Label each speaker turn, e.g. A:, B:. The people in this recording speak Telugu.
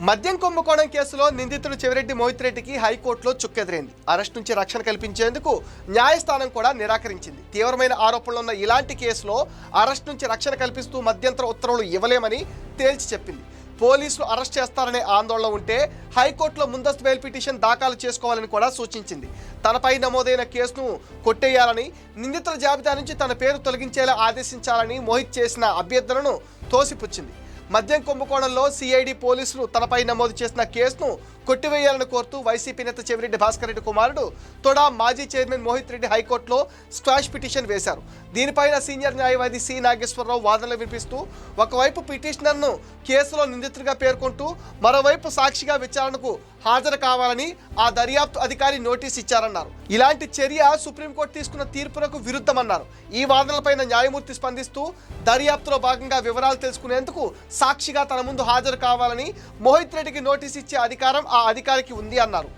A: మద్యం కుంభకోణం కేసులో నిందితుడు చెవిరెడ్డి మోహిత్ రెడ్డికి హైకోర్టులో చుక్కెదిరింది. అరెస్ట్ నుంచి రక్షణ కల్పించేందుకు న్యాయస్థానం కూడా నిరాకరించింది. తీవ్రమైన ఆరోపణలు ఉన్న ఇలాంటి కేసులో అరెస్ట్ నుంచి రక్షణ కల్పిస్తూ మధ్యంతర ఉత్తర్వులు ఇవ్వలేమని తేల్చి చెప్పింది. పోలీసులు అరెస్ట్ చేస్తారనే ఆందోళన ఉంటే హైకోర్టులో ముందస్తు బెయిల్ పిటిషన్ దాఖలు చేసుకోవాలని కూడా సూచించింది. తనపై నమోదైన కేసును కొట్టేయాలని, నిందితుల జాబితా నుంచి తన పేరు తొలగించేలా ఆదేశించాలని మోహిత్ చేసిన అభ్యర్థనను తోసిపుచ్చింది. మద్యం కుంభకోణంలో సిఐడి పోలీసులు తనపై నమోదు చేసిన కేసును కొట్టివేయాలని కోరుతూ వైసీపీ నేత చెవిరెడ్డి భాస్కర్ రెడ్డి కుమారుడు తొడా మాజీ చైర్మన్ మోహిత్ రెడ్డి హైకోర్టులో స్క్వాష్ పిటిషన్ వేశారు. దీనిపైన సీనియర్ న్యాయవాది సి నాగేశ్వరరావు వాదనలు వినిపిస్తూ ఒకవైపు పిటిషనర్ను కేసులో నిందితుడిగా పేర్కొంటూ మరోవైపు సాక్షిగా విచారణకు హాజరు కావాలని ఆ దర్యాప్తు అధికారి నోటీస్ ఇచ్చారన్నారు. ఇలాంటి చర్య సుప్రీంకోర్టు తీసుకున్న తీర్పునకు విరుద్ధమన్నారు. ఈ వాదనలపైన న్యాయమూర్తి స్పందిస్తూ దర్యాప్తులో భాగంగా వివరాలు తెలుసుకునేందుకు సాక్షిగా తన ముందు హాజరు కావాలని మోహిత్ రెడ్డికి నోటీస్ ఇచ్చే అధికారం ఆ అధికారికి ఉంది అన్నారు.